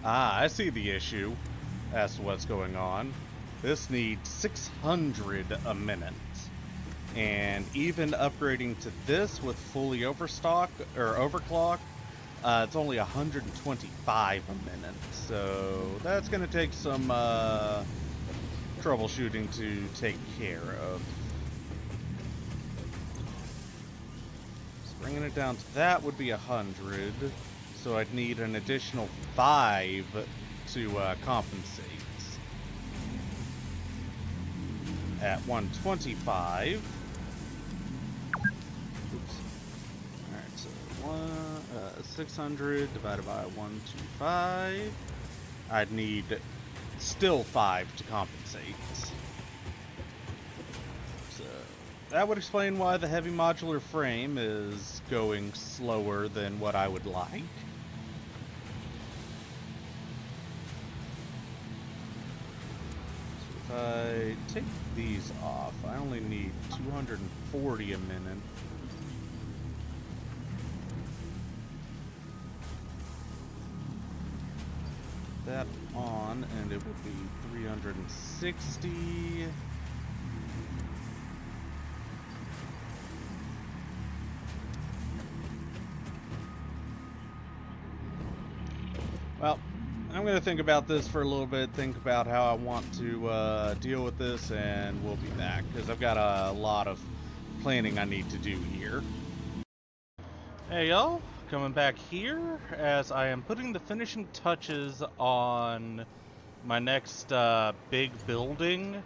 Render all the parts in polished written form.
Ah, I see the issue as to what's going on. This needs 600 a minute. And even upgrading to this with fully overstock or overclock, it's only 125 a minute. So that's going to take some troubleshooting to take care of. So bringing it down to that would be 100. So I'd need an additional 5 to compensate. At 125. Oops. Alright, so 600 divided by 125. I'd need still 5 to compensate. So that would explain why the heavy modular frame is going slower than what I would like. So if I take these off, I only need 240 a minute. That on, and it would be 360. Well, I'm going to think about this for a little bit, think about how I want to deal with this, and we'll be back, because I've got a lot of planning I need to do here. Hey y'all, coming back here as I am putting the finishing touches on my next big building.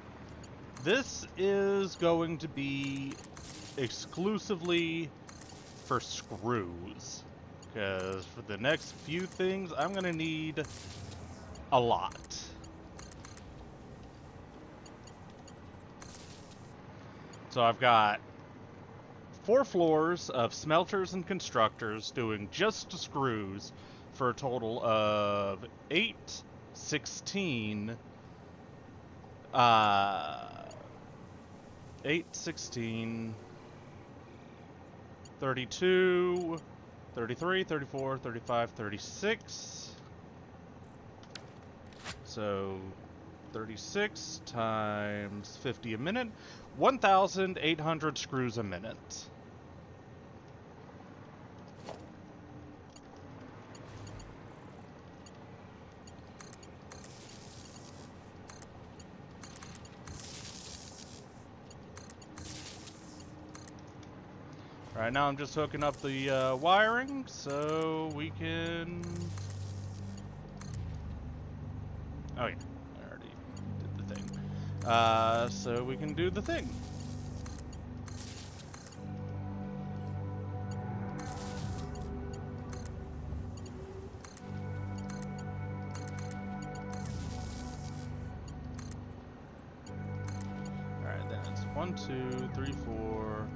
This is going to be exclusively for screws, because for the next few things I'm going to need a lot. So I've got 4 floors of smelters and constructors doing just screws for a total of 8, 16, 8, 16, 32, 33, 34, 35, 36. So 36 times 50 a minute, 1,800 screws a minute. Right now I'm just hooking up the wiring so we can... Oh yeah, I already did the thing. So we can do the thing. Alright, then it's 1, 2, 3, 4,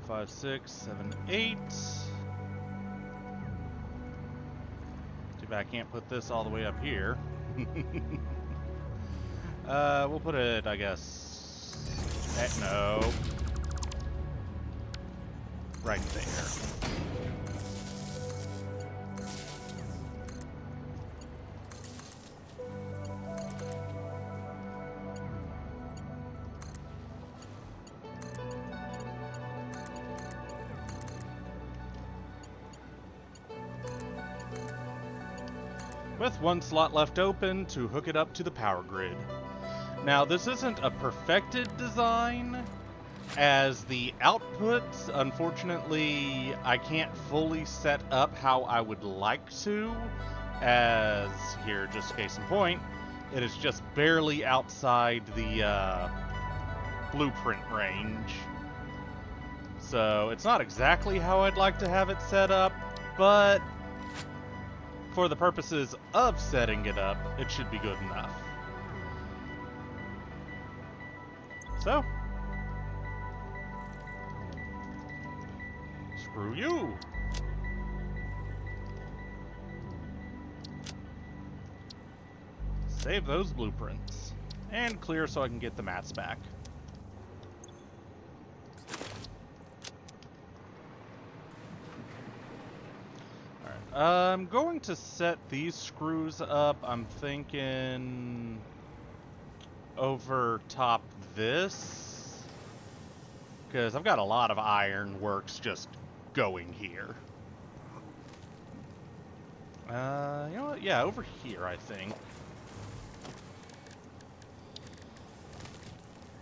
5, 6, 7, 8. Too bad I can't put this all the way up here. We'll put it, I guess... no. Right there. With 1 slot left open to hook it up to the power grid. Now, this isn't a perfected design, as the outputs, unfortunately, I can't fully set up how I would like to, as, here, just case in point, it is just barely outside the blueprint range. So, it's not exactly how I'd like to have it set up, but for the purposes of setting it up, it should be good enough. So, screw you! Save those blueprints. And clear so I can get the mats back. I'm going to set these screws up, I'm thinking, over top this, because I've got a lot of ironworks just going here. You know what? Yeah, over here, I think.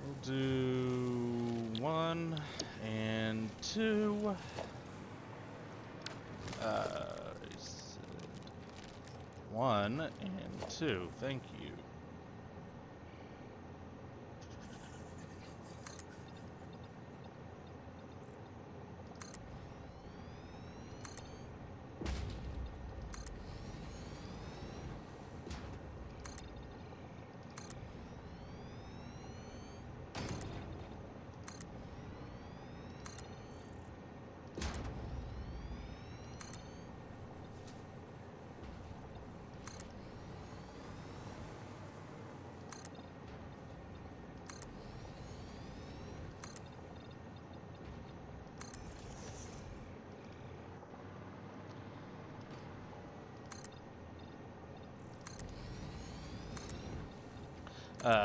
We'll do 1 and 2. I said 1 and 2. Thank you.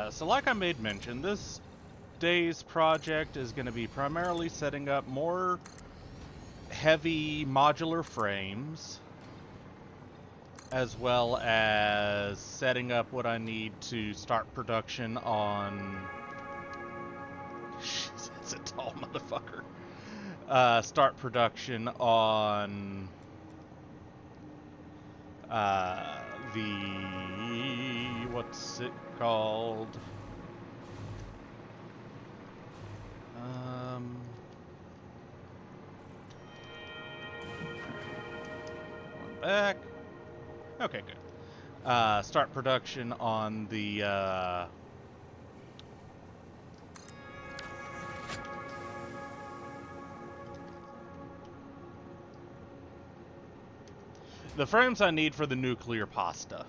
So like I made mention, this day's project is going to be primarily setting up more heavy modular frames, as well as setting up what I need to start production on... It's a tall motherfucker. Start production on... what's it called? One back. Okay, good. Start production on the, the frames I need for the nuclear pasta.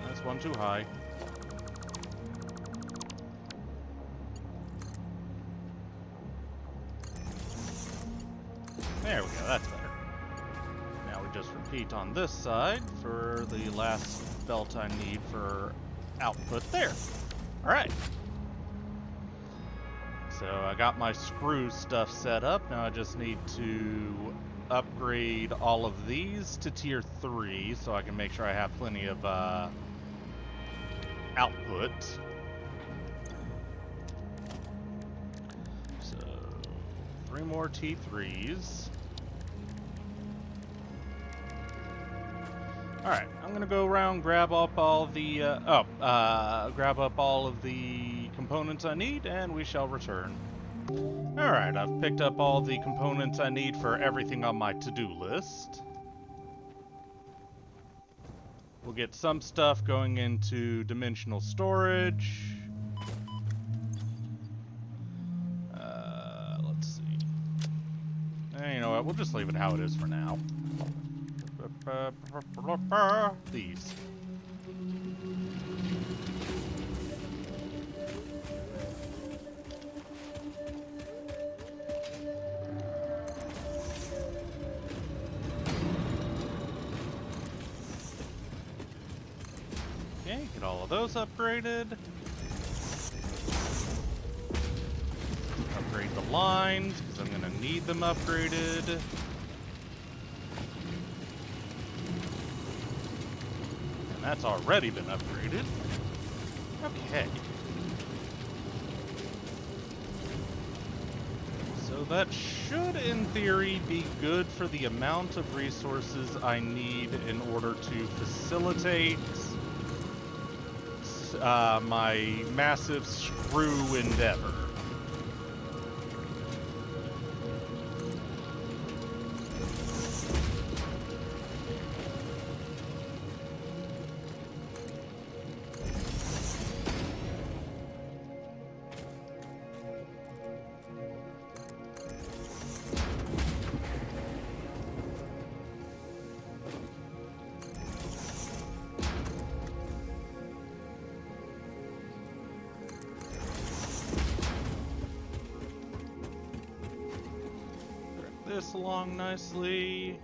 That's one too high. There we go, that's better. Now we just repeat on this side for the last belt I need for output there. Alright. So I got my screw stuff set up. Now I just need to upgrade all of these to tier 3 so I can make sure I have plenty of output. So 3 more T3s. Alright, I'm gonna go around, grab up all the, grab up all of the components I need, and we shall return. Alright, I've picked up all the components I need for everything on my to-do list. We'll get some stuff going into dimensional storage. Let's see. You know what, we'll just leave it how it is for now. These. Okay, get all of those upgraded. Upgrade the lines, because I'm going to need them upgraded. That's already been upgraded. Okay. So that should, in theory, be good for the amount of resources I need in order to facilitate my massive screw endeavor. this along nicely.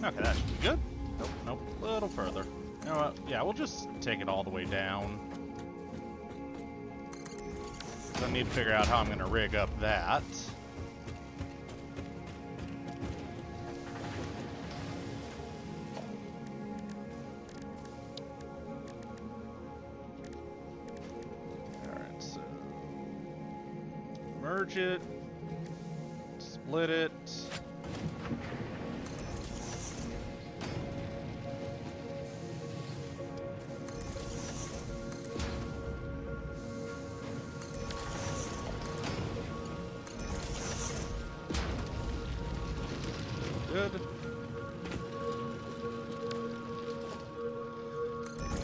Okay, that should be good. Nope, nope, a little further. You know what? Yeah, we'll just take it all the way down. So I need to figure out how I'm going to rig up that. Alright, so... merge it. Split it. Good.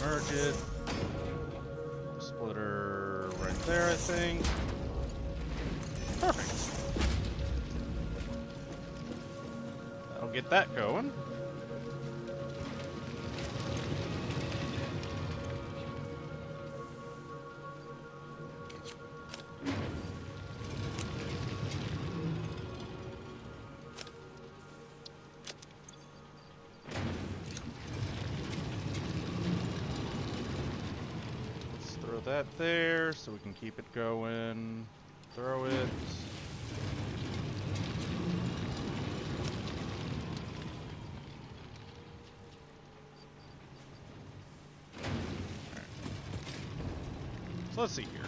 Merge it. Splitter right there, I think. Perfect. That'll get that going. That there so we can keep it going. Throw it. Right. So let's see here.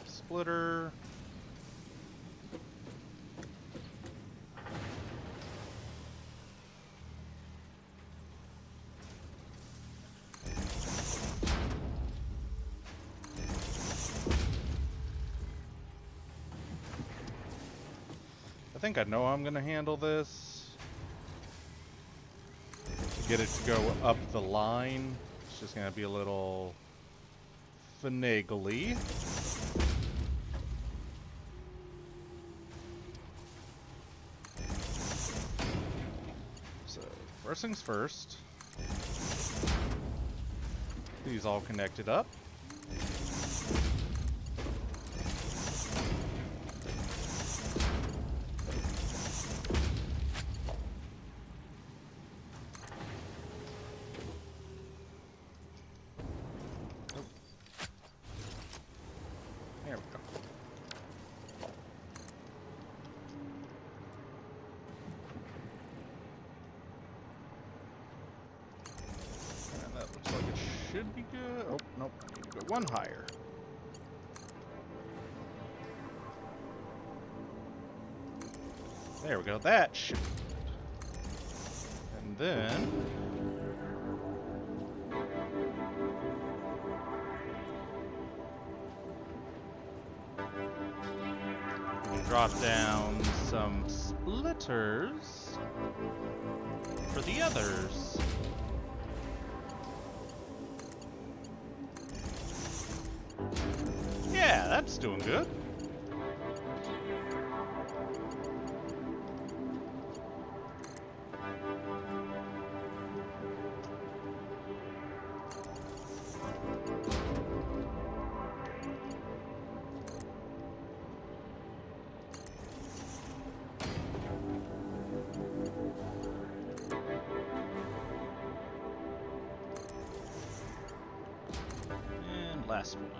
Splitter. I think I know how I'm going to handle this. To get it to go up the line, it's just going to be a little finagly. So, first things first. These all connected up. There we go. And that looks like it should be good. Oh, nope. I need to go one higher. There we go. That should be good. And then... drop down some splitters for the others. Yeah, that's doing good. Last one.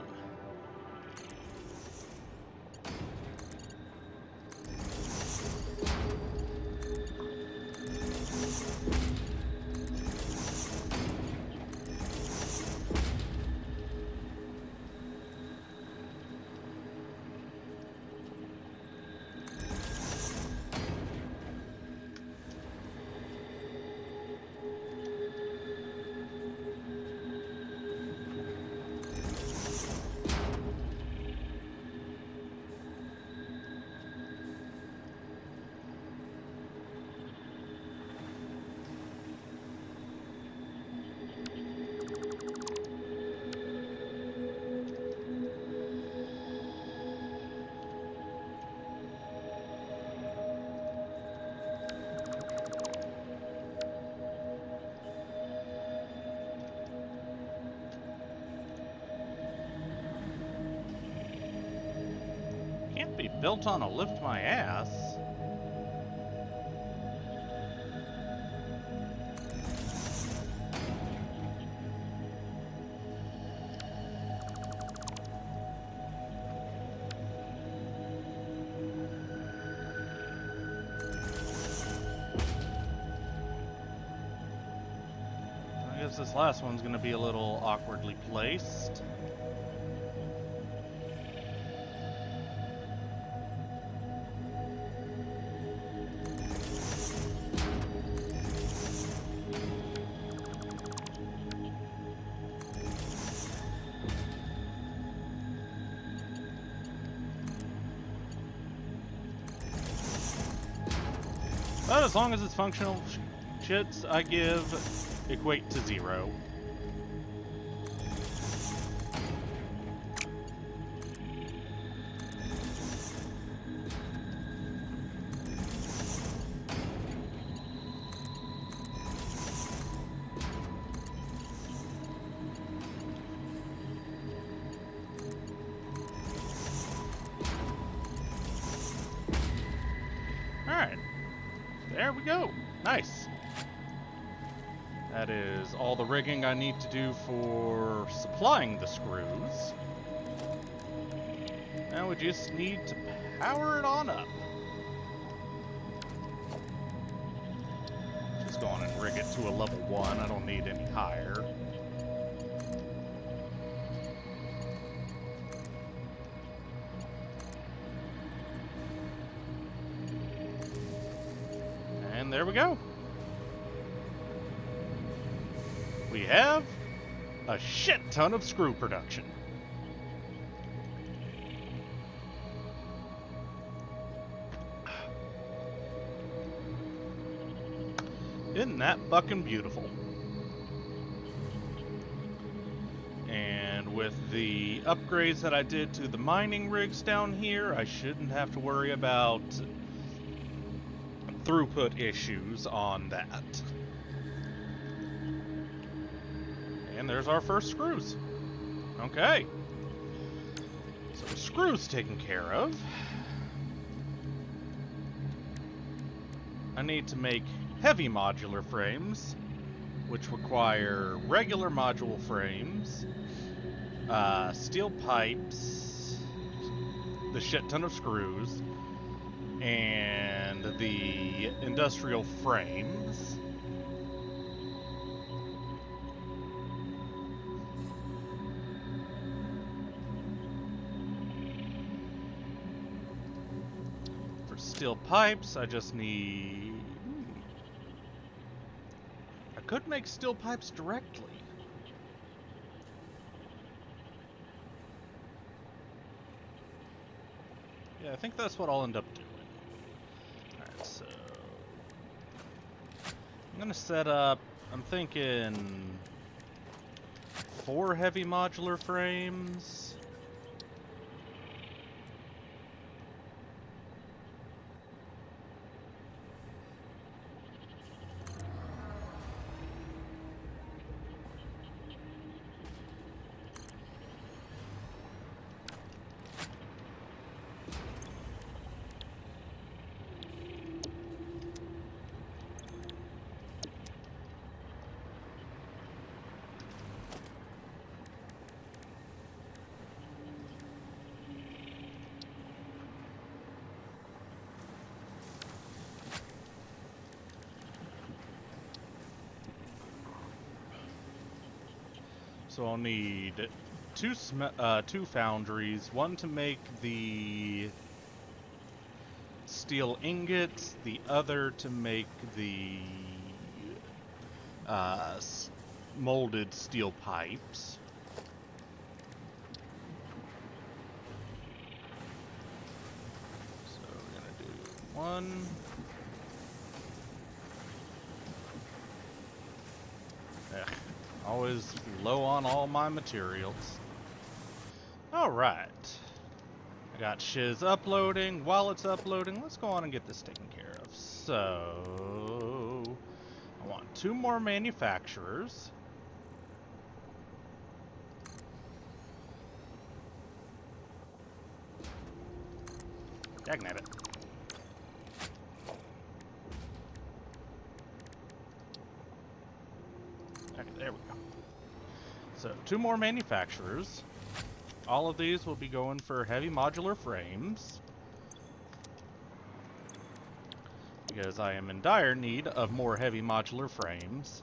built on a lift my ass. I guess this last one's gonna be a little awkwardly placed. But as long as it's functional, shits I give equate to 0. Alright. There we go. Nice. That is all the rigging I need to do for supplying the screws. Now we just need to power it on up. Just go on and rig it to a level 1. I don't need any higher. And there we go. We have a shit ton of screw production. Isn't that fucking beautiful? And with the upgrades that I did to the mining rigs down here, I shouldn't have to worry about throughput issues on that. And there's our first screws. Okay. So the screws taken care of. I need to make heavy modular frames, which require regular module frames, steel pipes, the shit ton of screws, and the industrial frames. For steel pipes, I just need... I could make steel pipes directly. Yeah, I think that's what I'll end up doing. Alright, so... I'm gonna set up... I'm thinking... 4 heavy modular frames. So I'll need two foundries, one to make the steel ingots, the other to make the molded steel pipes. So we're gonna do one. Always low on all my materials. Alright. I got shiz uploading. While it's uploading, let's go on and get this taken care of. So... I want 2 more manufacturers. Dagnabbit. Okay, there we go. So, 2 more manufacturers. All of these will be going for heavy modular frames, because I am in dire need of more heavy modular frames.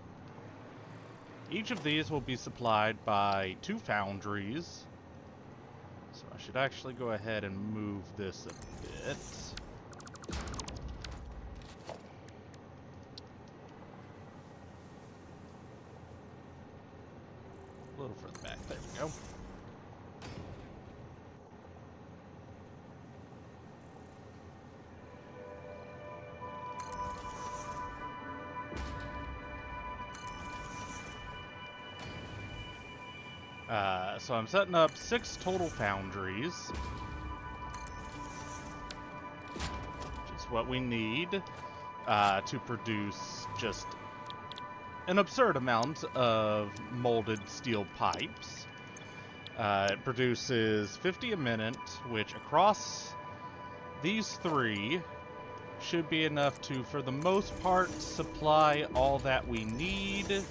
Each of these will be supplied by 2 foundries. So I should actually go ahead and move this a bit. A little further back, there we go. So I'm setting up 6 total foundries, which is what we need to produce just an absurd amount of molded steel pipes. It produces 50 a minute, which across these 3 should be enough to, for the most part, supply all that we need.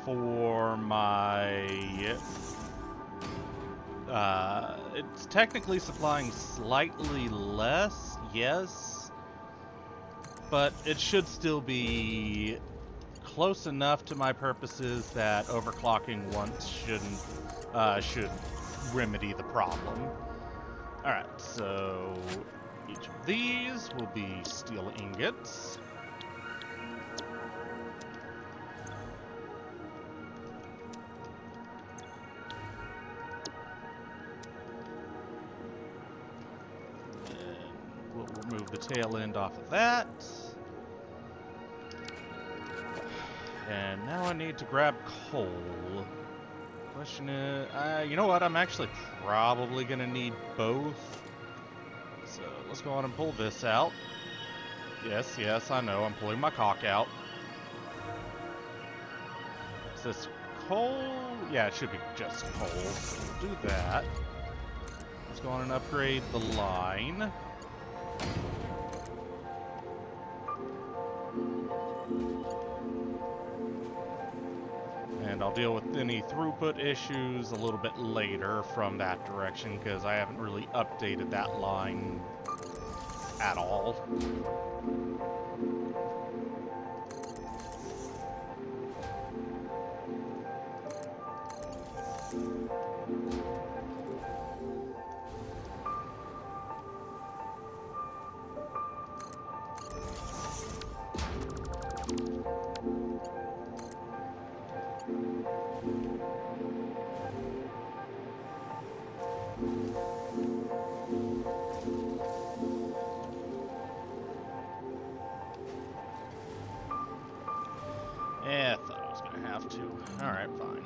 For my... it's technically supplying slightly less, yes, but it should still be close enough to my purposes that overclocking once should remedy the problem. Alright, so each of these will be steel ingots. Remove the tail end off of that. And now I need to grab coal. Question is, you know what? I'm actually probably going to need both. So let's go on and pull this out. Yes, yes, I know. I'm pulling my cock out. Is this coal? Yeah, it should be just coal. So we'll do that. Let's go on and upgrade the line. And I'll deal with any throughput issues a little bit later from that direction, because I haven't really updated that line at all. Yeah, I thought I was gonna have to. Alright, fine.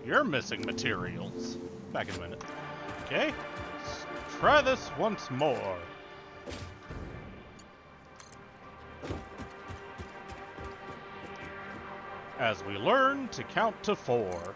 You're missing materials. Back in a minute. Okay, let's try this once more. As we learn to count to 4.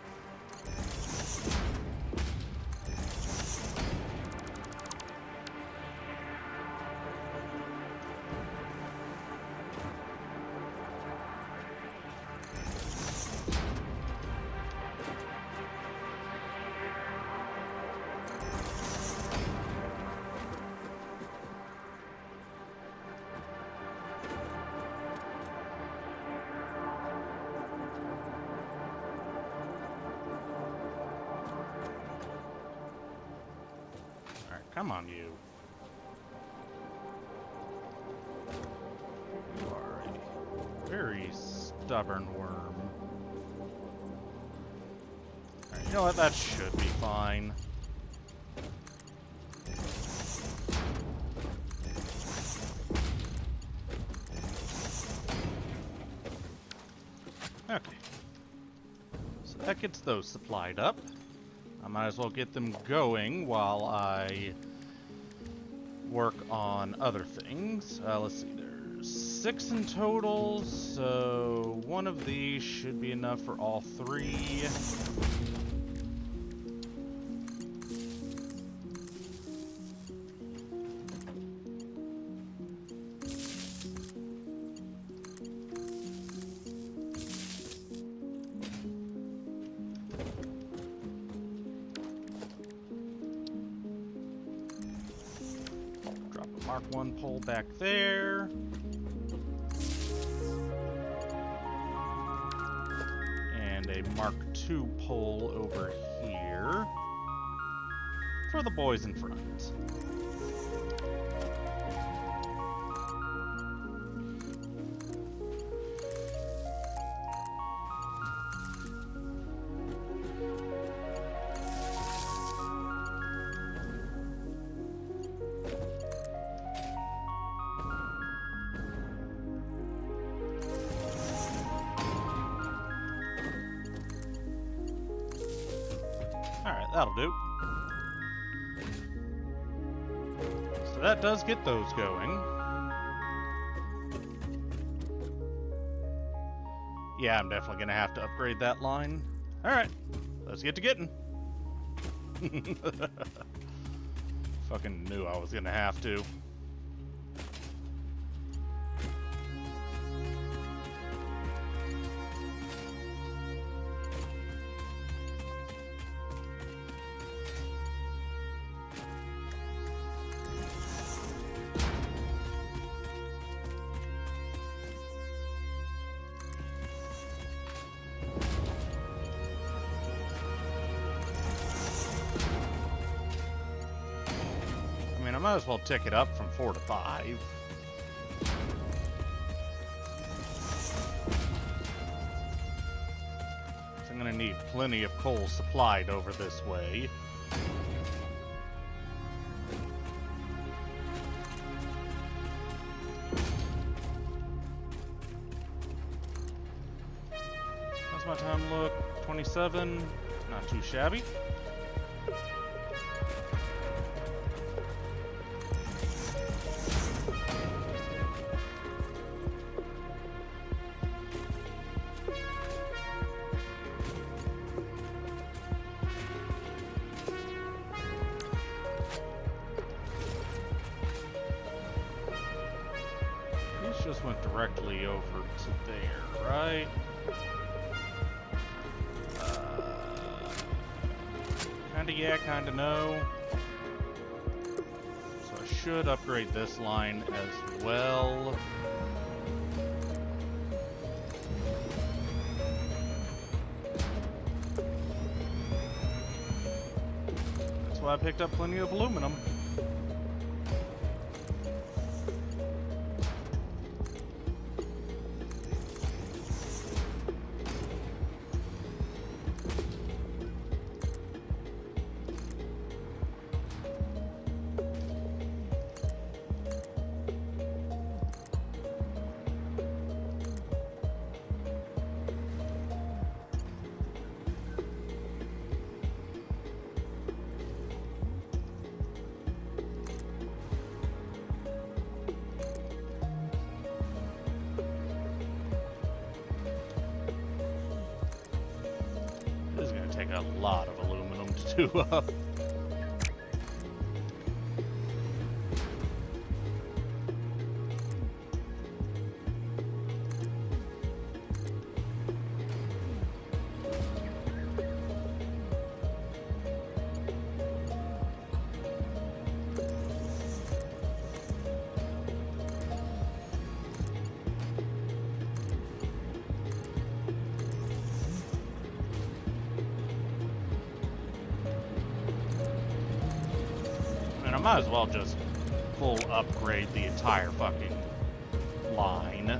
Come on, you. You are a very stubborn worm. Alright, you know what? That should be fine. Okay. That gets those supplied up. I might as well get them going while I work on other things. Let's see, there's 6 in total, so one of these should be enough for all 3. Mark 1 pole back there. And a Mark 2 pole over here for the boys in front. Alright, that'll do. So that does get those going. Yeah, I'm definitely going to have to upgrade that line. Alright, let's get to getting. Fucking knew I was going to have to. I might as well tick it up from 4 to 5. So I'm gonna need plenty of coal supplied over this way. How's my time look? 27. Not too shabby. Just went directly over to there, right? Kinda yeah, kinda no. So I should upgrade this line as well. That's why I picked up plenty of aluminum. Take a lot of aluminum to do up. I might as well just full upgrade the entire fucking line.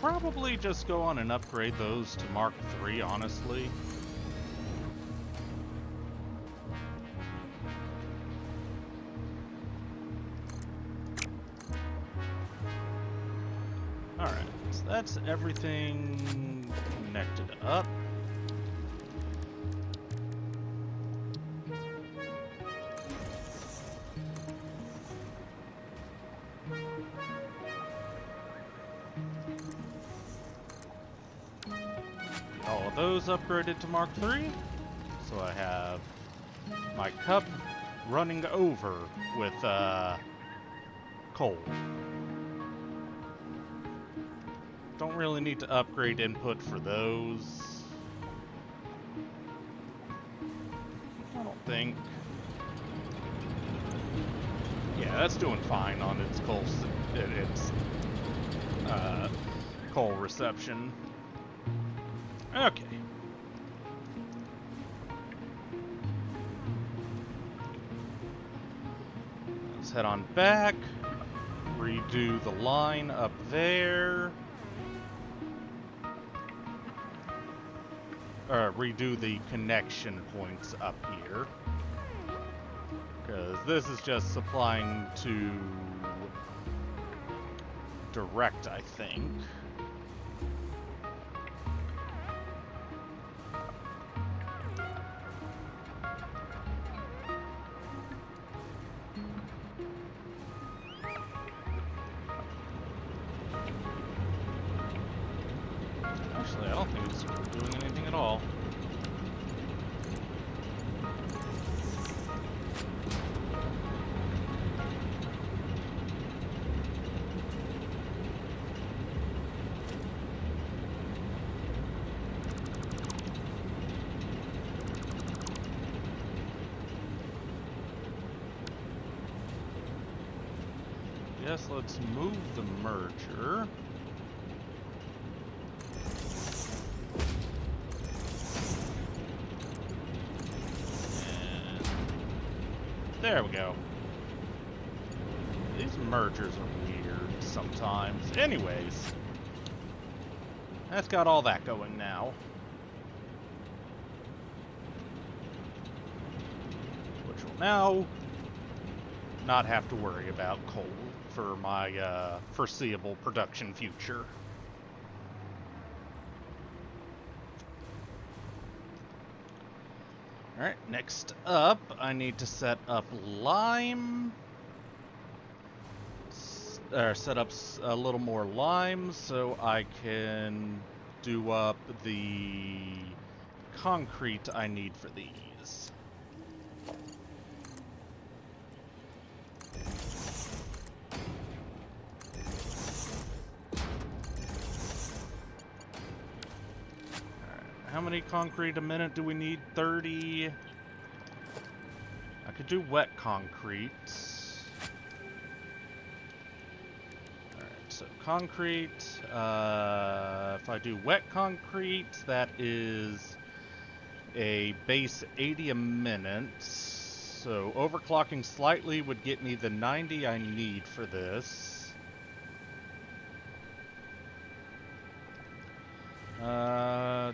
probably just go on and upgrade those to Mark III, honestly. Alright, so that's everything connected up. All of those upgraded to Mark III. So I have my cup running over with coal. Don't really need to upgrade input for those. I don't think. Yeah, that's doing fine on its coal reception. Okay. Let's head on back. Redo the line up there. Redo the connection points up here. Because this is just supplying to direct, I think. Actually, I don't think it's doing anything at all. Yes, let's move the merger. And there we go. These mergers are weird sometimes. Anyways, that's got all that going now. Which will now not have to worry about coal for my foreseeable production future. Alright, next up, I need to set up lime. Set up a little more lime so I can do up the concrete I need for these. How many concrete a minute do we need? 30. I could do wet concrete. Alright, so concrete. If I do wet concrete, that is a base 80 a minute. So overclocking slightly would get me the 90 I need for this.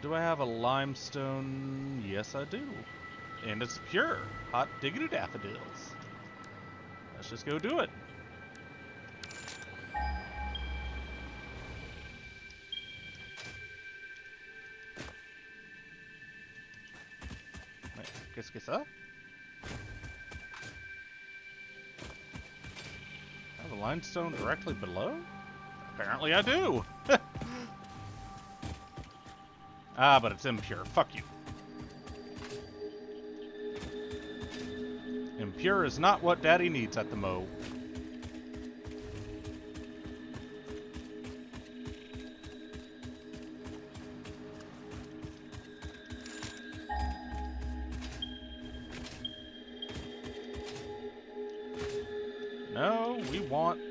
Do I have a limestone? Yes, I do. And it's pure. Hot diggity daffodils. Let's just go do it. Wait, qu'est-ce que ça? I have a limestone directly below? Apparently I do. Ah, but it's impure. Fuck you. Impure is not what Daddy needs at the mo. No, we want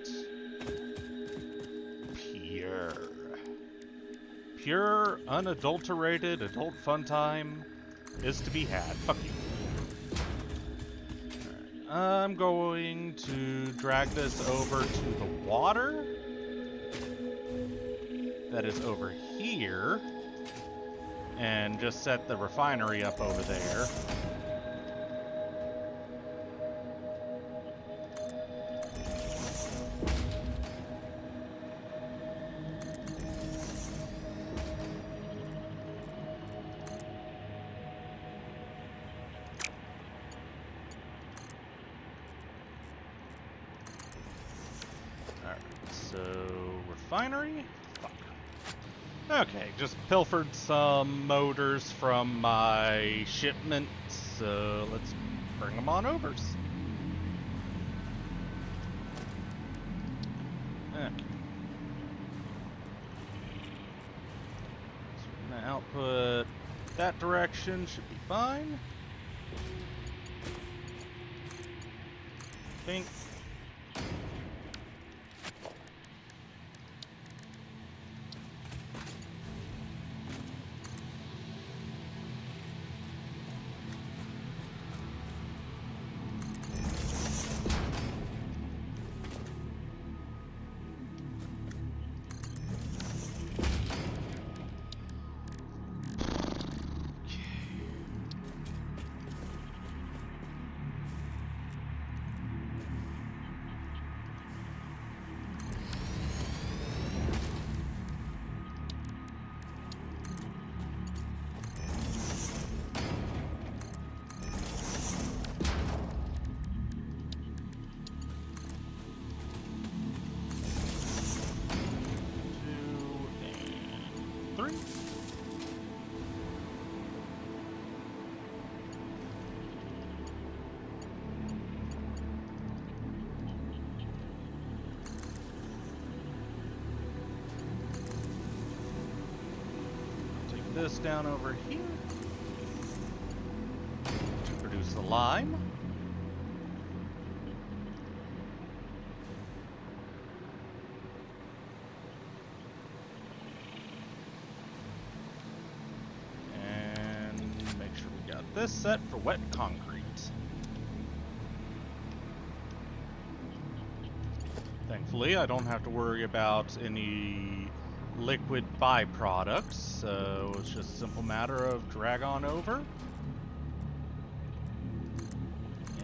pure. Pure, unadulterated adult fun time is to be had. Fuck you. Right. I'm going to drag this over to the water. that is over here and just set the refinery up over there. Refinery? Fuck. Okay, just pilfered some motors from my shipment, so let's bring them on over. Okay. So we're gonna output that direction, should be fine. Think. This down over here to produce the lime. And make sure we got this set for wet concrete. Thankfully, I don't have to worry about any liquid byproducts, so it's just a simple matter of drag on over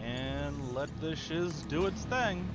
and let this shiz do its thing.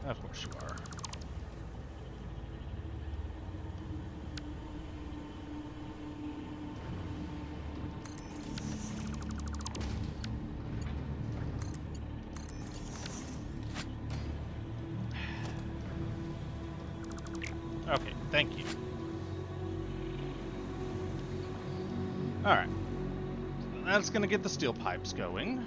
Of course you are. Okay, thank you. Alright. That's gonna get the steel pipes going.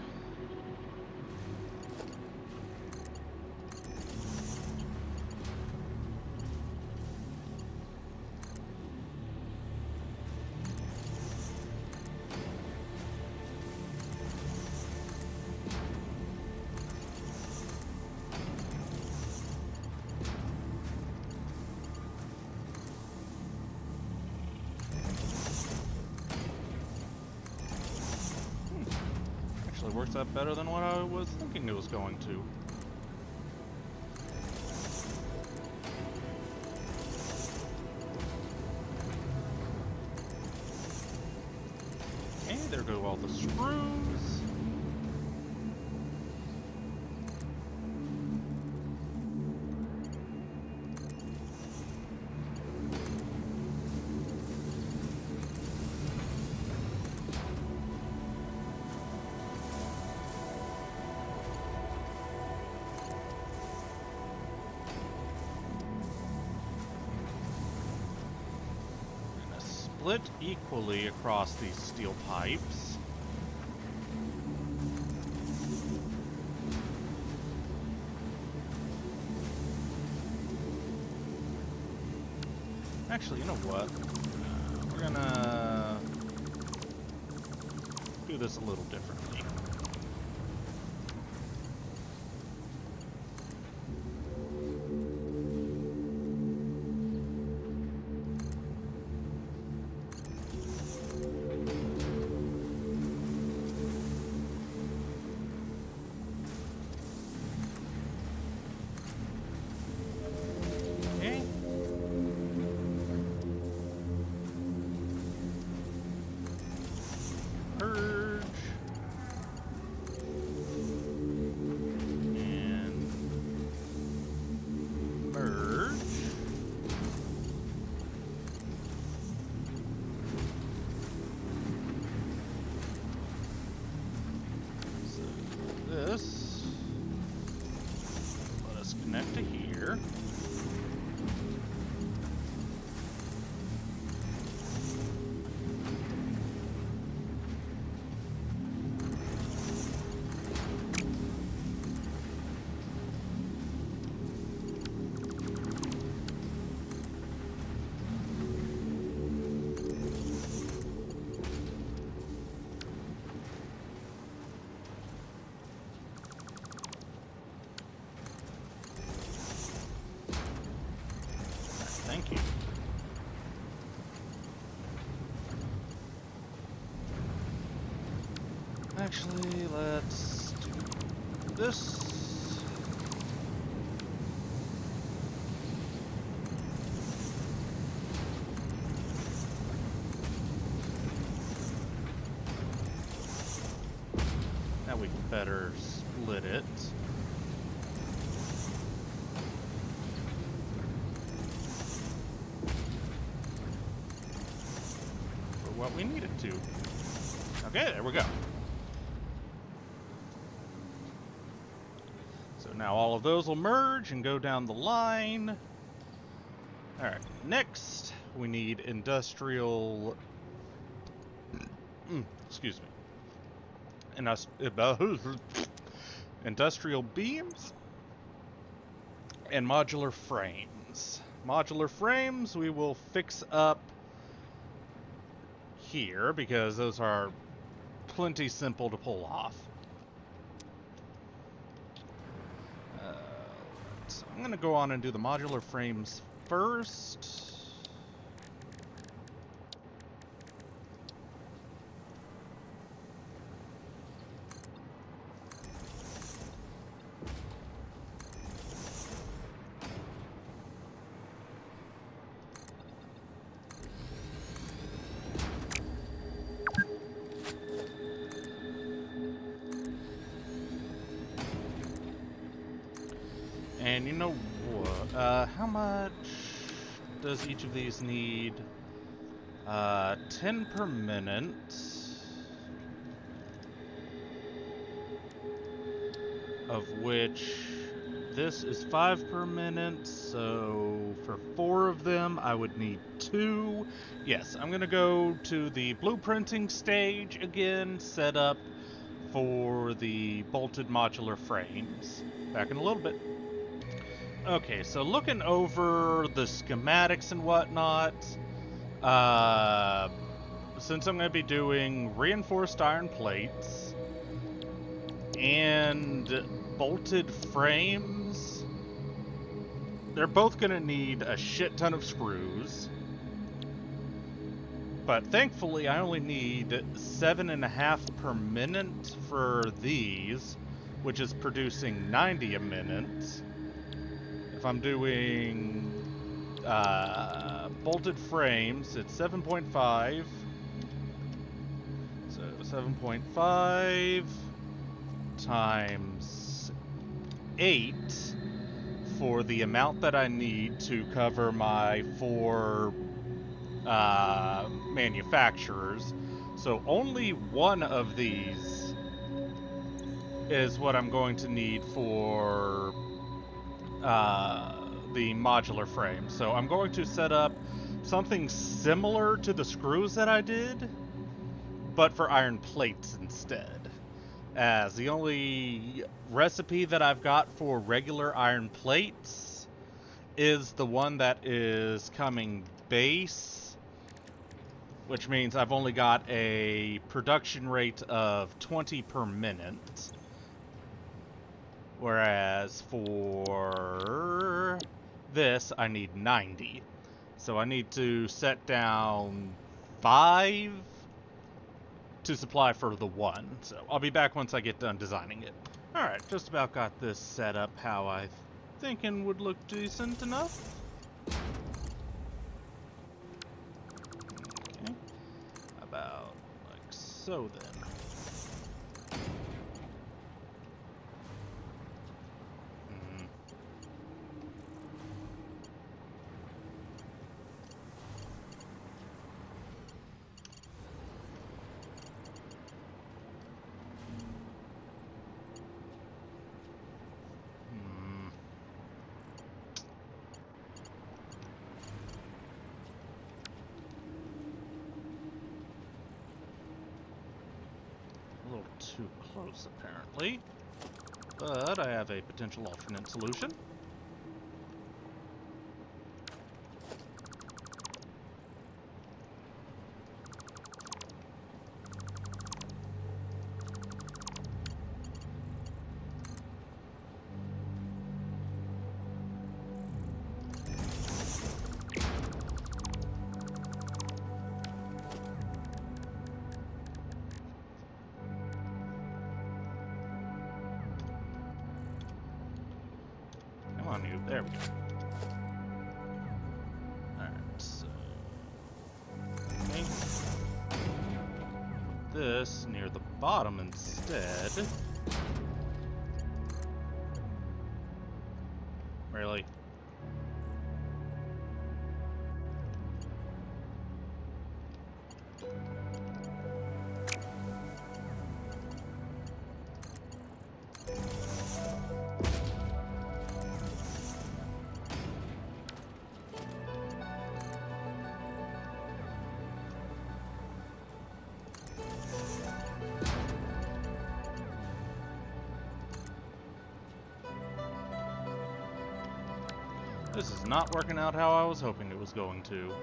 Works out better than what I was thinking it was going to. Okay, there go all the screws. split equally across these steel pipes. Actually, you know what? We're gonna do this a little differently. Okay. Purge. And merge. So this, let us connect to here. Thank you. Actually, let's do this. Now we can better split it. For what we need it to. Okay, there we go. So now all of those will merge and go down the line. Alright, next we need industrial... excuse me. Industrial beams and modular frames. Modular frames we will fix up here because those are plenty simple to pull off. So I'm going to go on and do the modular frames first. And you know what? How much does each of these need? 10 per minute. Of which this is 5 per minute, so for 4 of them I would need 2. Yes, I'm gonna go to the blueprinting stage again, set up for the bolted modular frames. Back in a little bit. Okay, so looking over the schematics and whatnot, since I'm going to be doing reinforced iron plates and bolted frames, they're both going to need a shit ton of screws. But thankfully, I only need 7.5 per minute for these, which is producing 90 a minute. If I'm doing bolted frames, it's 7.5. So 7.5 times 8 for the amount that I need to cover my 4 manufacturers. So only one of these is what I'm going to need for the modular frame. So I'm going to set up something similar to the screws that I did, but for iron plates instead. As the only recipe that I've got for regular iron plates is the one that is coming base, which means I've only got a production rate of 20 per minute. Whereas for this, I need 90. So I need to set down 5 to supply for the 1. So I'll be back once I get done designing it. Alright, just about got this set up how I thinking would look decent enough. Okay. About like so then. A little too close, apparently. But I have a potential alternate solution. On you. There we go. Alright, so... okay. This near the bottom instead. Really? This is not working out how I was hoping it was going to.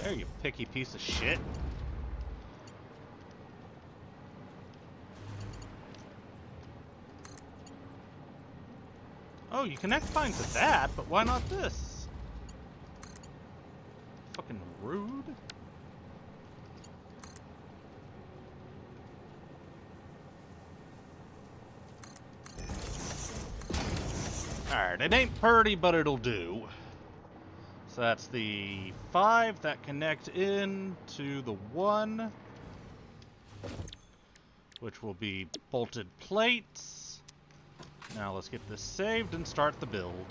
There, you picky piece of shit. Oh, you connect fine to that, but why not this? Fucking rude. Alright, it ain't purty, but it'll do. So that's the 5 that connect in to the 1, which will be bolted plates. Now let's get this saved and start the build.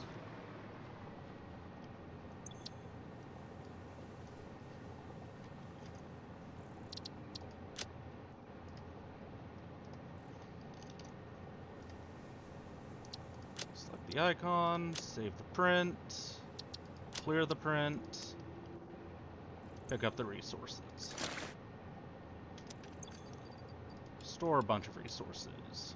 Select the icon, save the print. Clear the print, pick up the resources. Store a bunch of resources.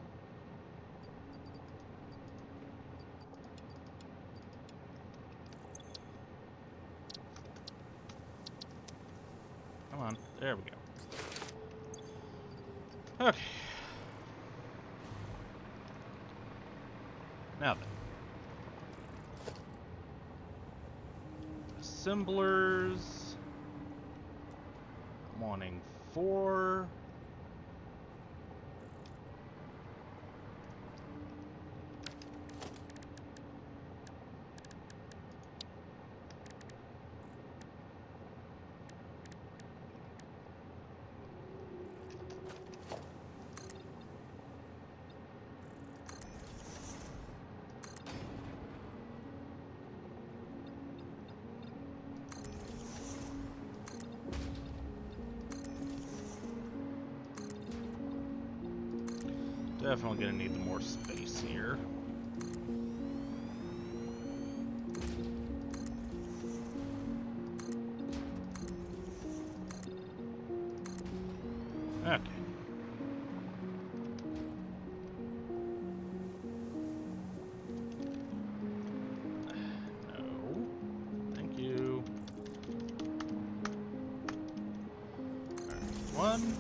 Come on, there we go. Okay. Now then. Assemblers. Come wanting 4. Definitely gonna need the more space here. Okay. No. Thank you. Alright, 1.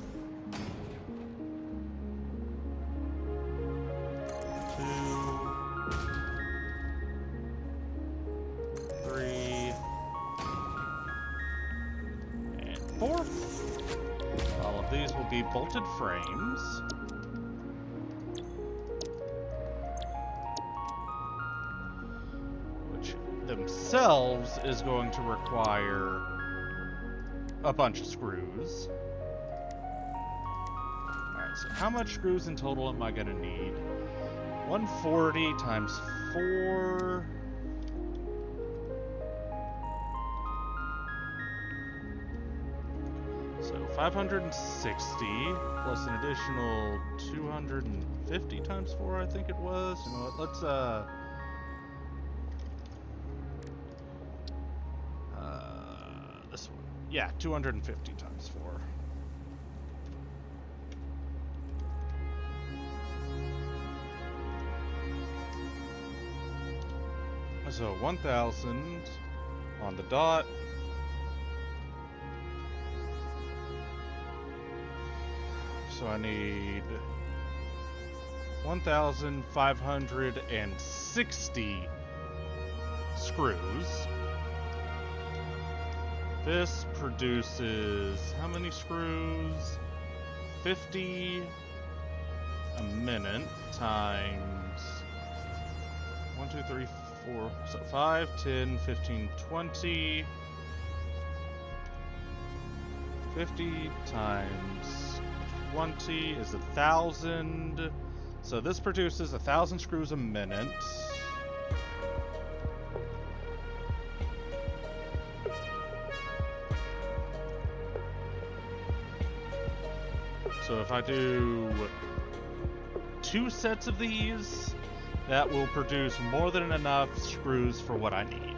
4. All of these will be bolted frames. Which themselves is going to require a bunch of screws. Alright, so how much screws in total am I going to need? 140 times 4... So 560 plus an additional 250 times 4, I think it was. You know what? Let's this one. Yeah, 250 times 4. So 1,000 on the dot. So I need 1,560 screws. This produces how many screws? 50 a minute times 1, 2, 3, 4, so 5, 10, 15, 20. 50 times 20 is 1,000. So this produces 1,000 screws a minute. So if I do 2 sets of these, that will produce more than enough screws for what I need.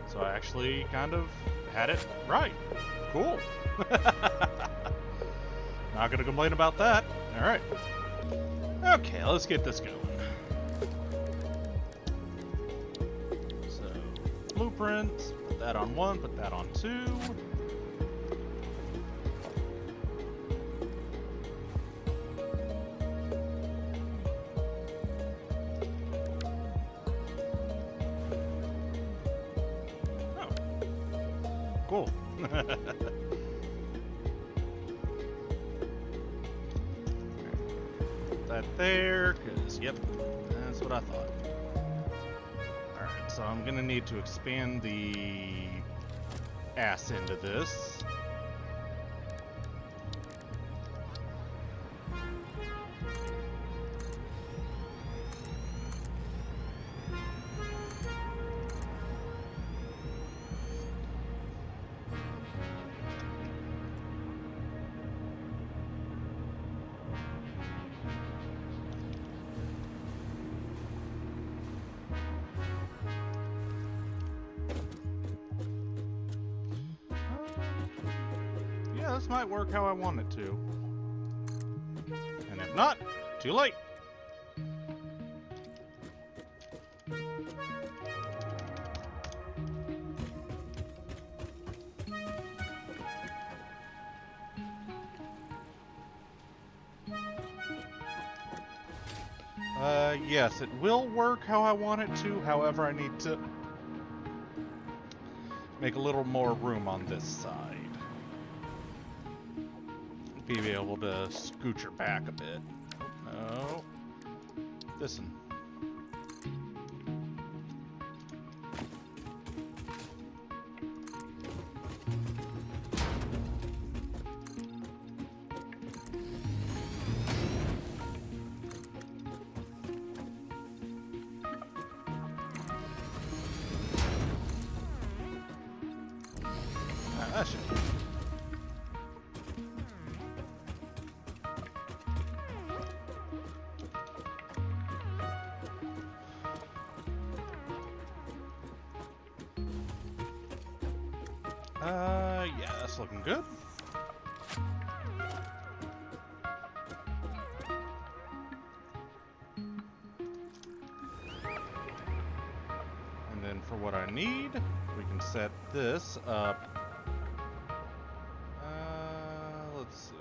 So I actually kind of had it right. Cool. Not gonna complain about that. Alright. Okay, let's get this going. So, blueprint, put that on 1, put that on 2. Cool. Put that there, because, yep, that's what I thought. Alright, so I'm going to need to expand the ass end of this. This might work how I want it to. And if not, too late. Yes, it will work how I want it to. However, I need to make a little more room on this side. Be able to scooch her back a bit. No. This one. That should do. Yeah, that's looking good. And then for what I need, we can set this up. Let's see.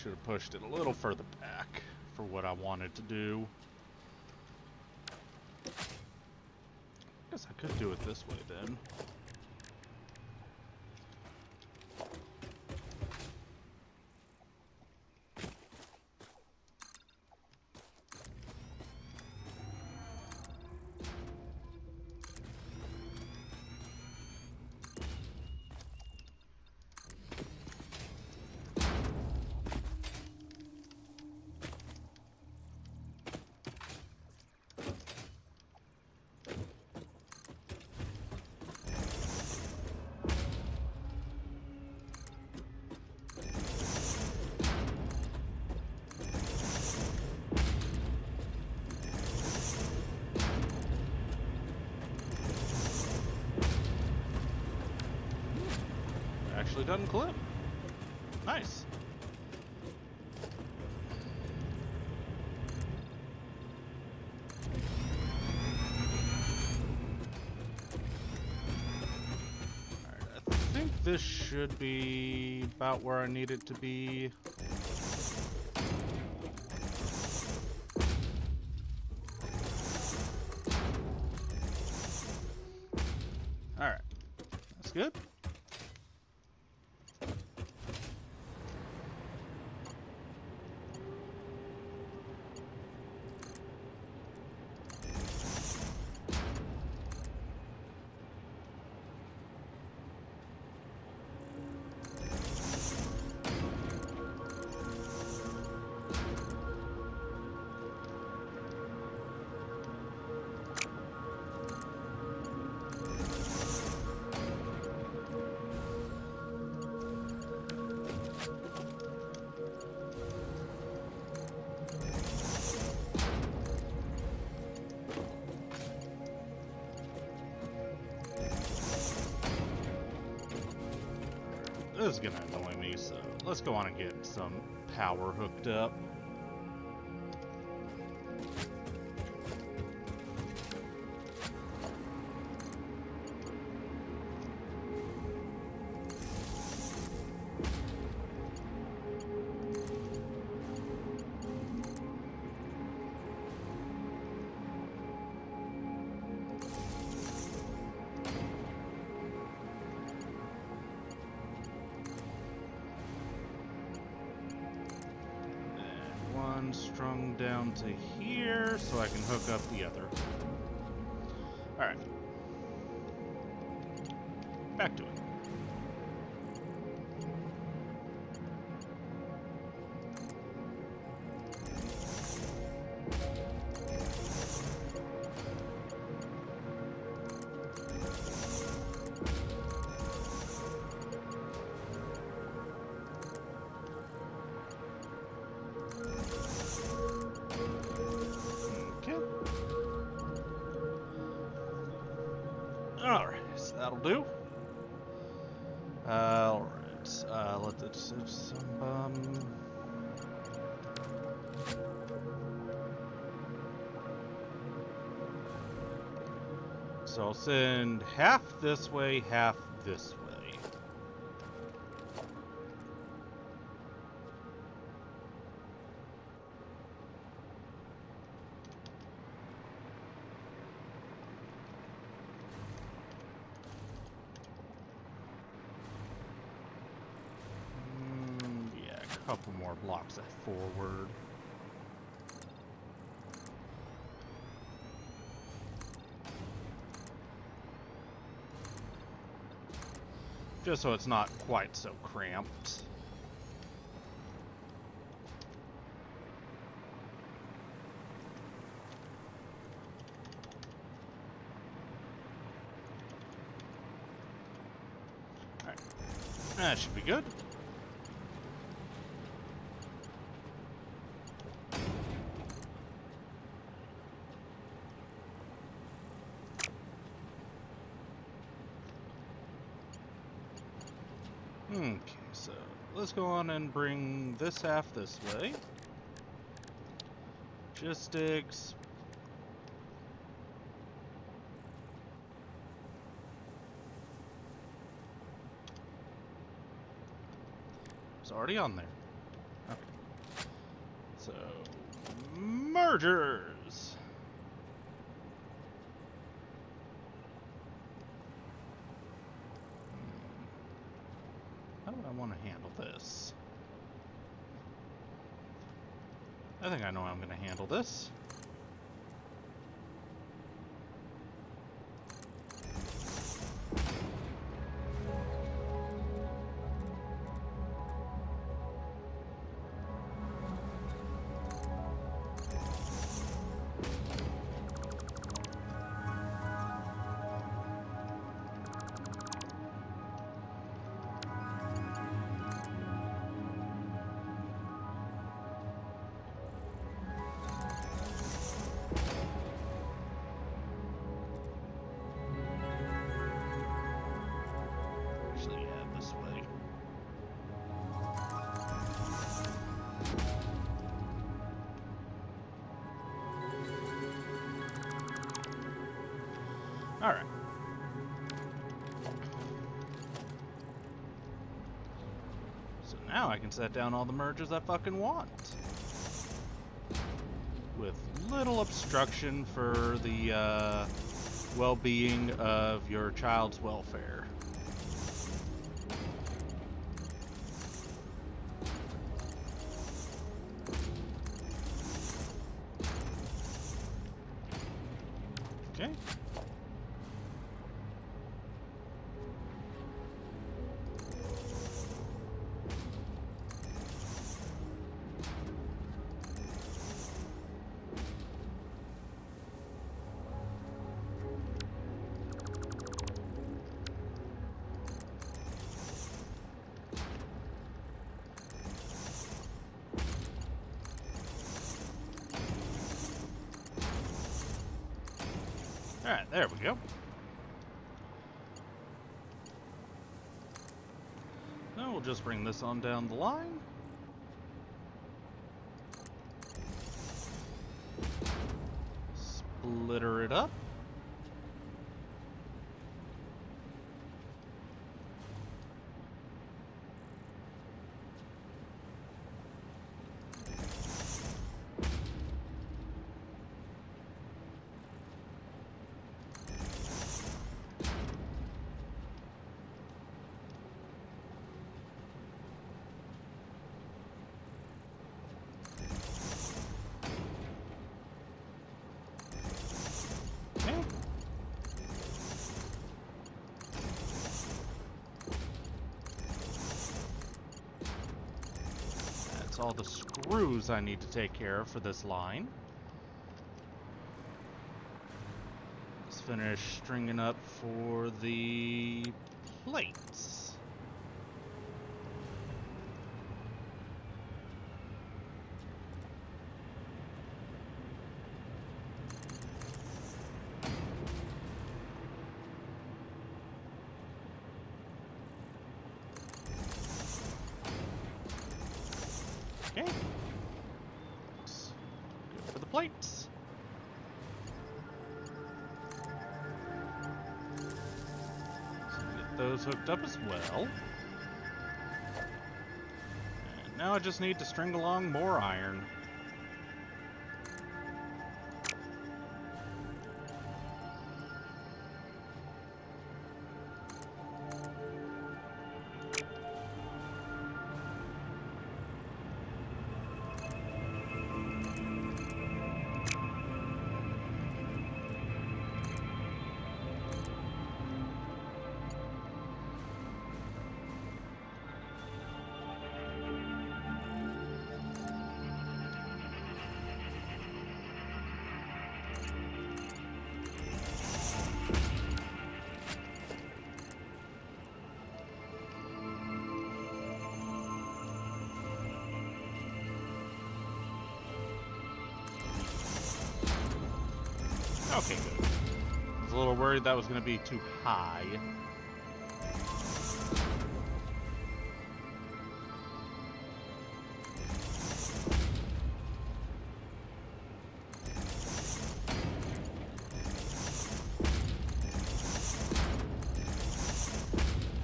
Should have pushed it a little further back for what I wanted to do. Guess I could do it this way then. Actually doesn't clip. Nice. Alright, I think this should be about where I need it to be. Alright. That's good. This is gonna annoy me, so let's go on and get some power hooked up. Strung down to here so I can hook up the other. Alright. Back to it. Alright, so that'll do. Alright, let's have some, So I'll send half this way, half this way. Yeah, a couple more blocks forward. Just so it's not quite so cramped. Alright. That should be good. Okay, so let's go on and bring this half this way. Logistics. It's already on there. Okay. So, mergers. How do I want to handle this? I think I know how I'm going to handle this. Alright. So now I can set down all the merges I fucking want. With little obstruction for the well-being of your child's welfare. Okay. Alright, there we go. Now we'll just bring this on down the line. Splitter it up. That's all the screws I need to take care of for this line. Let's finish stringing up for the plates. Okay. Good for the plates. get those hooked up as well. And now I just need to string along more iron. Okay, good. I was a little worried that was going to be too high.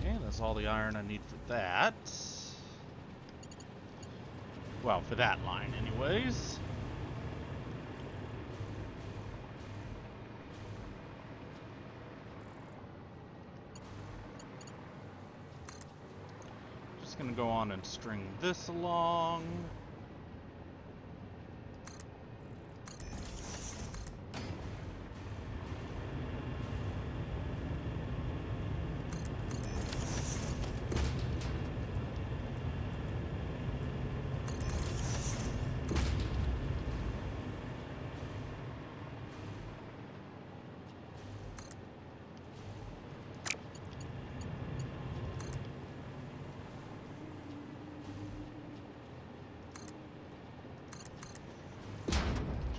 And that's all the iron I need for that. Well, for that line anyways. Gonna go on and string this along.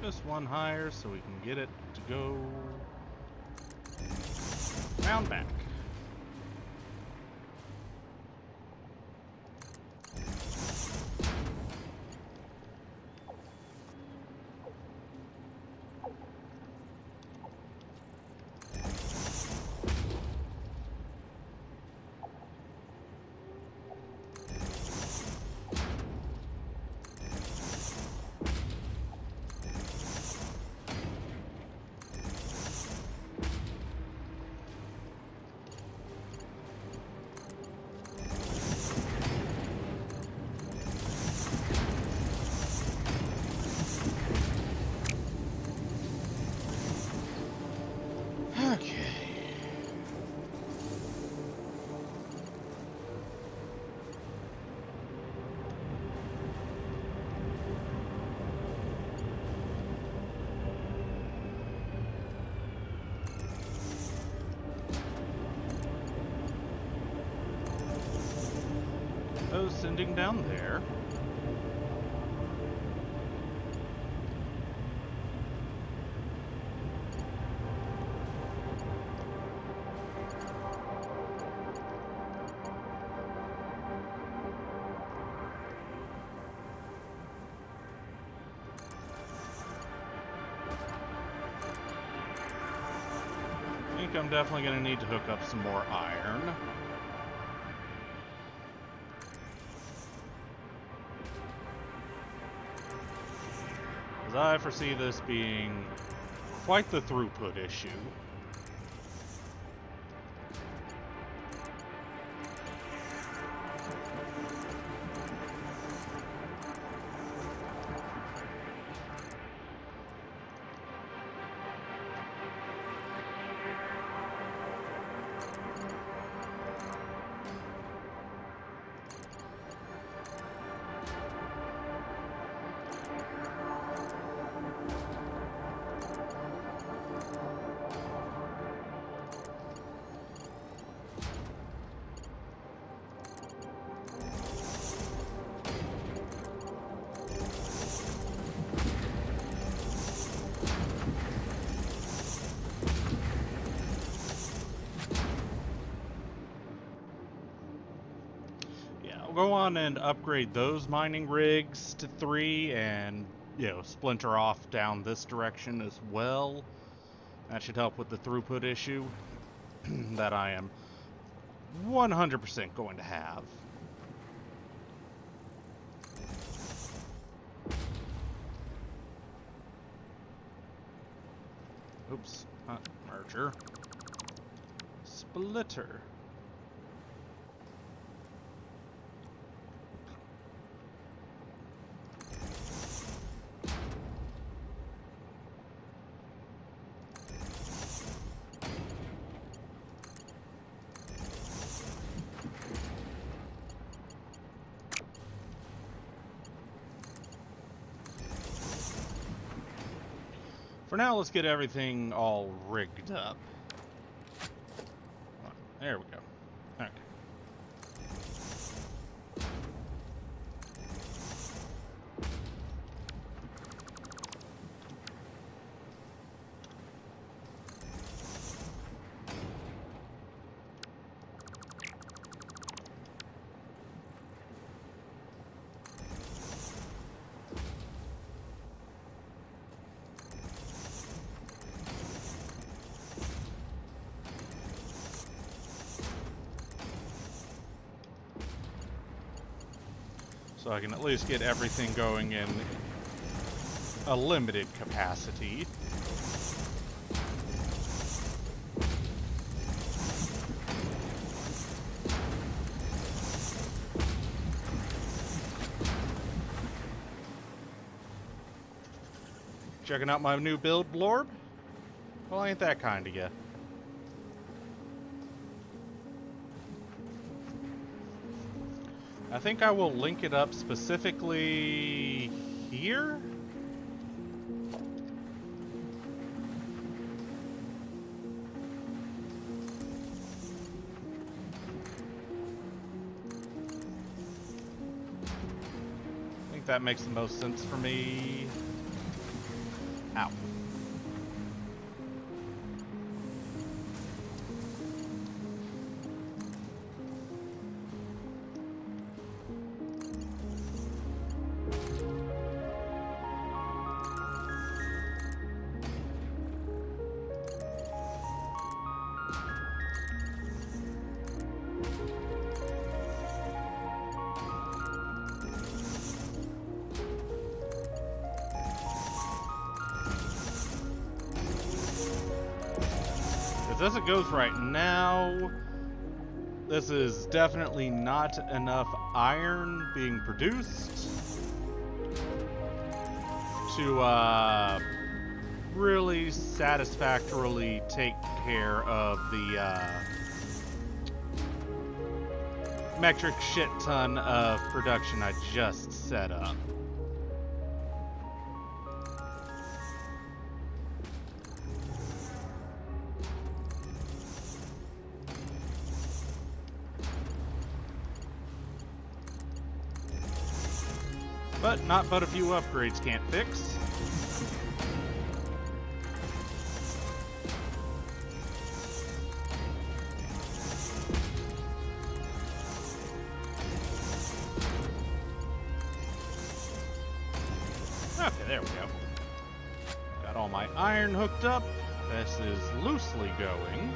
Just one higher so we can get it to go round back. Those sending down there. I think I'm definitely going to need to hook up some more iron. As I foresee this being quite the throughput issue. Go on and upgrade those mining rigs to 3 and, splinter off down this direction as well. That should help with the throughput issue that I am 100% going to have. Oops, not merger. Splitter. For now, let's get everything all rigged up. There we go. Okay. So I can at least get everything going in a limited capacity. Checking out my new build, Blorb? Well, ain't that kind of you. I think I will link it up specifically here. I think that makes the most sense for me. Ow. As it goes right now, this is definitely not enough iron being produced to really satisfactorily take care of the metric shit ton of production I just set up. But not but a few upgrades can't fix. Okay, there we go. Got all my iron hooked up. This is loosely going.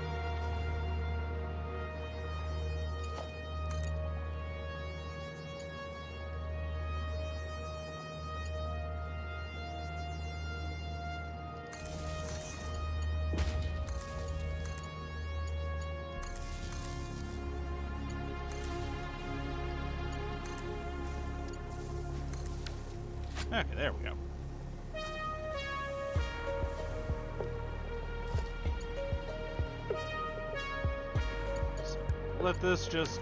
Okay, there we go. So let this just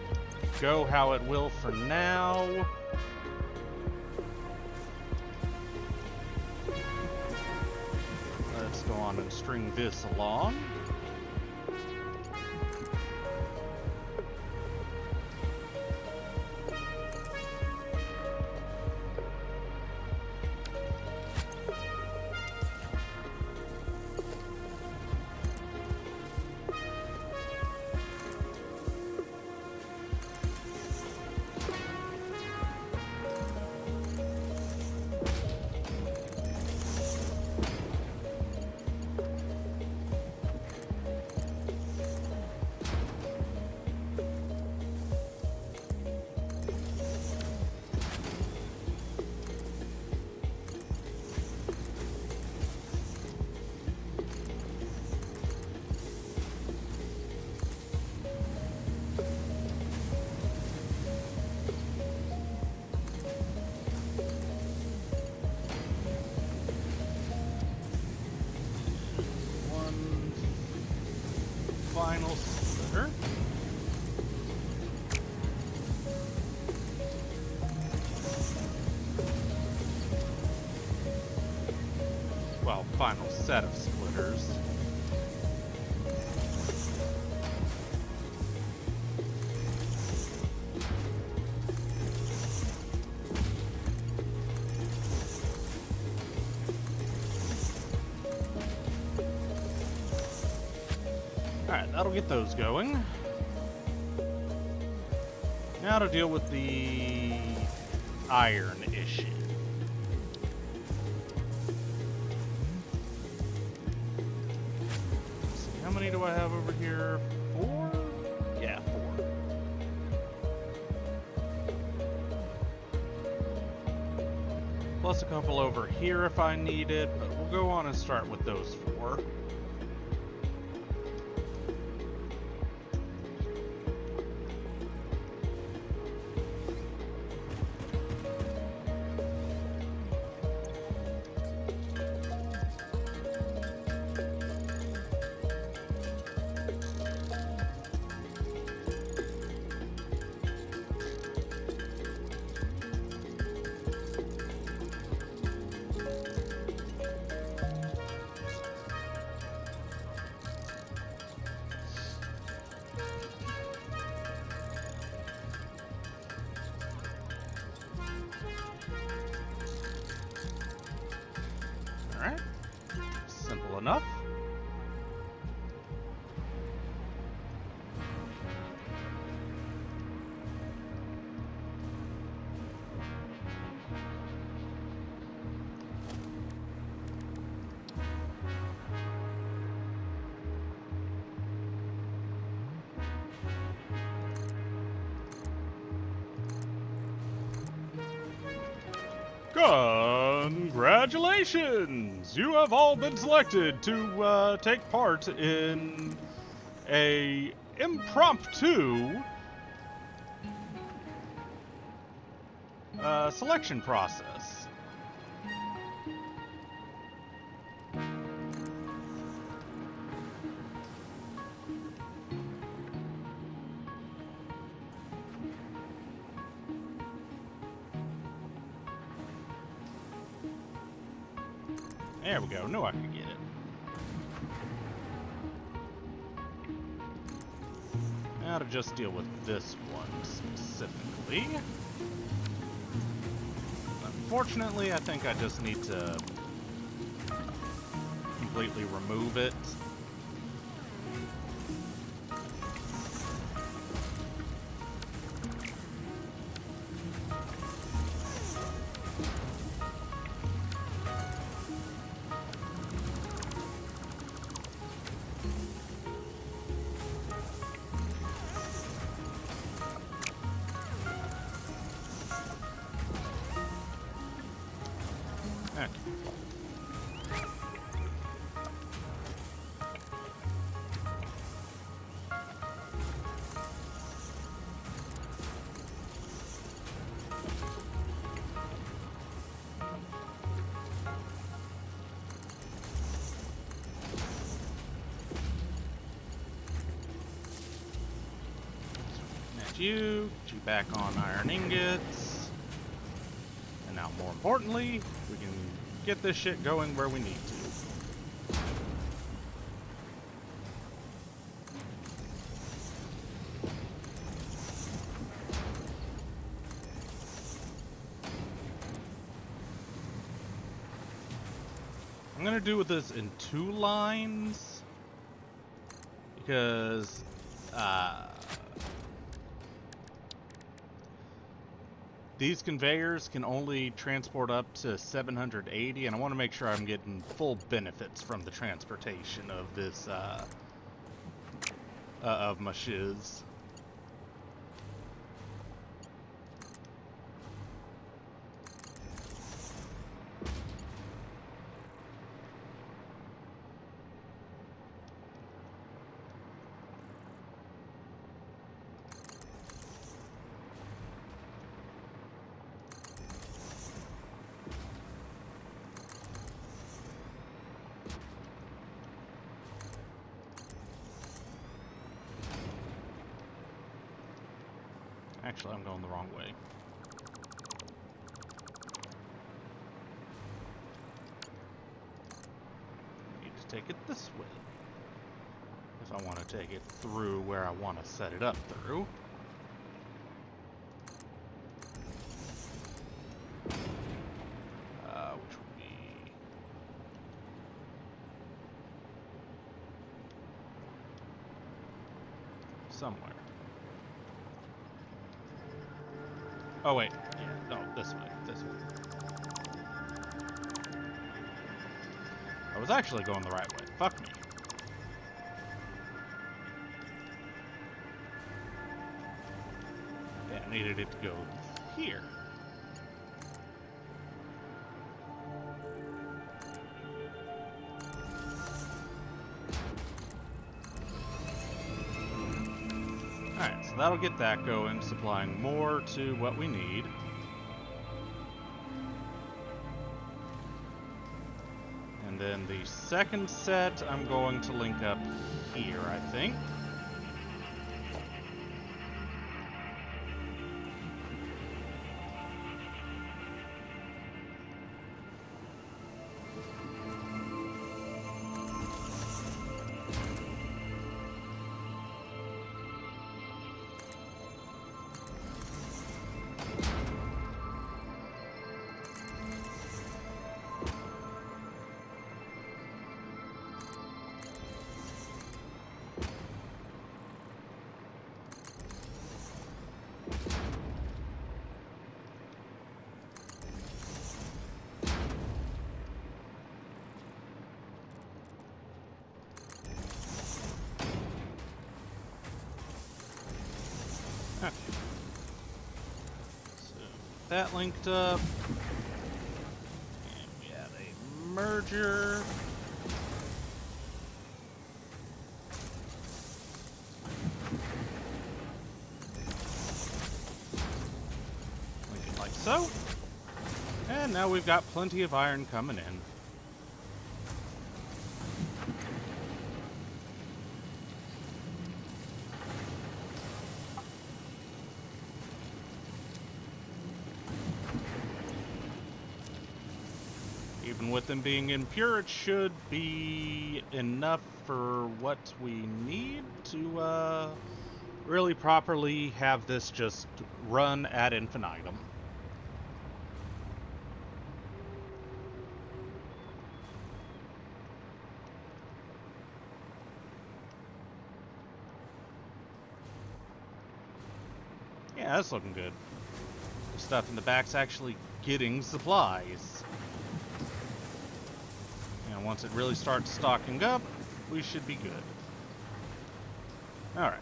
go how it will for now. Let's go on and string this along. final set of splitters. Alright, that'll get those going. Now to deal with the iron issue. Let's see, how many do I have over here? 4? Yeah, 4. Plus a couple over here if I need it, but we'll go on and start with those 4. Alright, simple enough. Congratulations! You have all been selected to take part in a impromptu selection process. There we go. Knew I could get it. Now to just deal with this one specifically. Unfortunately, I think I just need to completely remove it. You back on iron ingots. And now, more importantly, we can get this shit going where we need to. I'm gonna do with this in 2 lines because these conveyors can only transport up to 780, and I want to make sure I'm getting full benefits from the transportation of this, of my shiz. Actually, I'm going the wrong way. take it this way. If I want to take it through where I want to set it up through. Which would be... somewhere. Oh wait, yeah, no, this way, this way. I was actually going the right way. Fuck me. Yeah, I needed it to go here. Alright, so that'll get that going, supplying more to what we need. And then the second set, I'm going to link up here, I think. Okay. So that linked up. And we have a merger. Link it like so. And now we've got plenty of iron coming in. Even with them being impure, it should be enough for what we need to really properly have this just run ad infinitum. Yeah, that's looking good. The stuff in the back's actually getting supplies. And once it really starts stocking up, we should be good. Alright.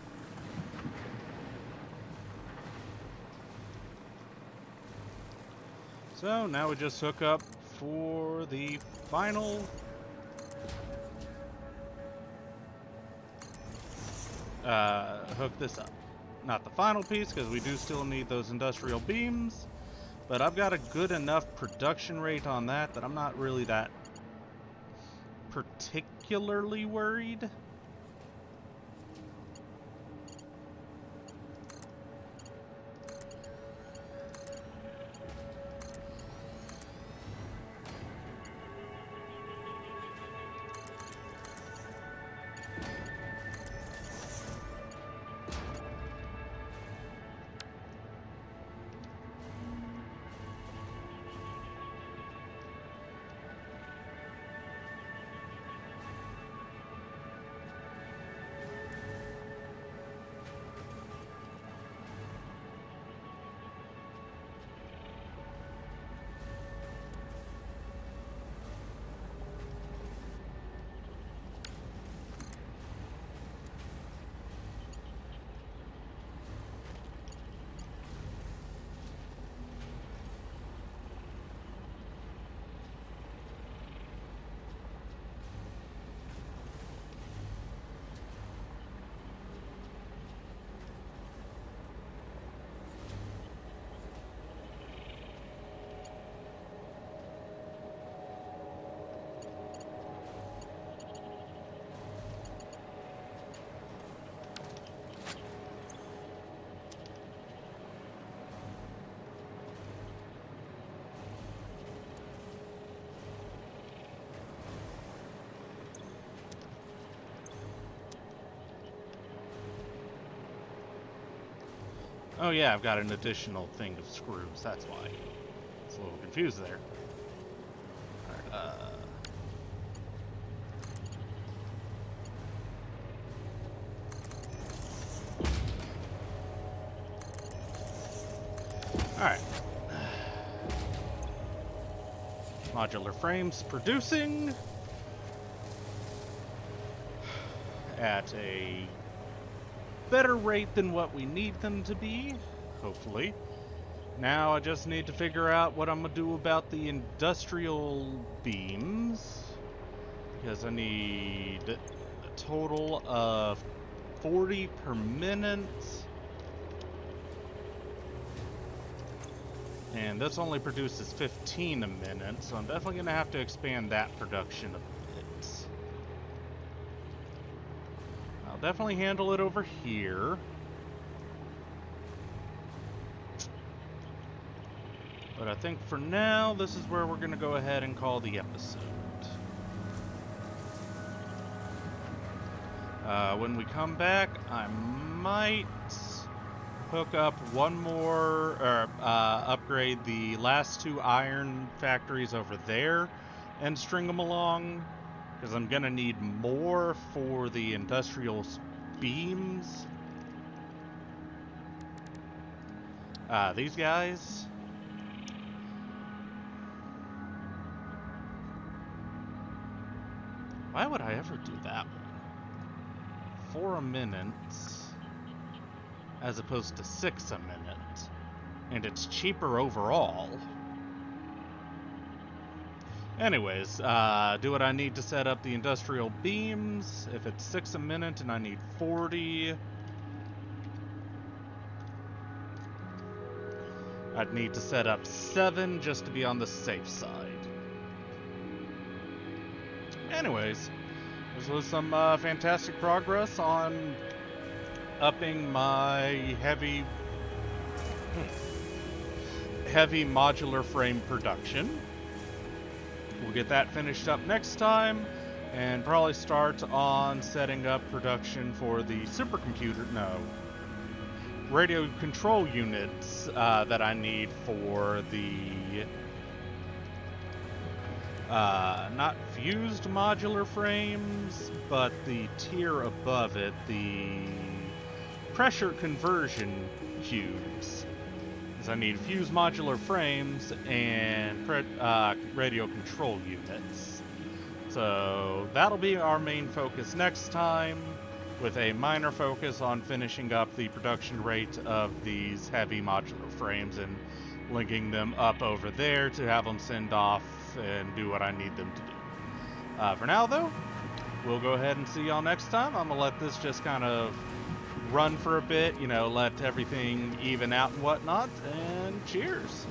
So now we just hook up for the final hook this up. Not the final piece, because we do still need those industrial beams, but I've got a good enough production rate on that I'm not really that particularly worried. Oh yeah, I've got an additional thing of screws, that's why. It's a little confused there. Alright, Alright. Modular frames producing at a better rate than what we need them to be, hopefully. Now I just need to figure out what I'm gonna do about the industrial beams, because I need a total of 40 per minute. And this only produces 15 a minute, so I'm definitely going to have to expand that production a bit. I'll definitely handle it over here. But I think for now, this is where we're going to go ahead and call the episode. When we come back, I might hook up one more, or upgrade the last 2 iron factories over there and string them along, because I'm gonna need more for the industrial beams. These guys. Why would I ever do that one? 4 a minute as opposed to 6 a minute, and it's cheaper overall. Anyways, do what I need to set up the industrial beams. If it's 6 a minute and I need 40, I'd need to set up 7 just to be on the safe side. Anyways, this was some fantastic progress on upping my heavy modular frame production. We'll get that finished up next time, and probably start on setting up production for the radio control units that I need for the not fused modular frames, but the tier above it, the pressure conversion cubes. Because I need fused modular frames and radio control units. So that'll be our main focus next time, with a minor focus on finishing up the production rate of these heavy modular frames and linking them up over there to have them send off and do what I need them to do. For now, though, we'll go ahead and see y'all next time. I'm gonna let this just kind of run for a bit, let everything even out and whatnot, and cheers.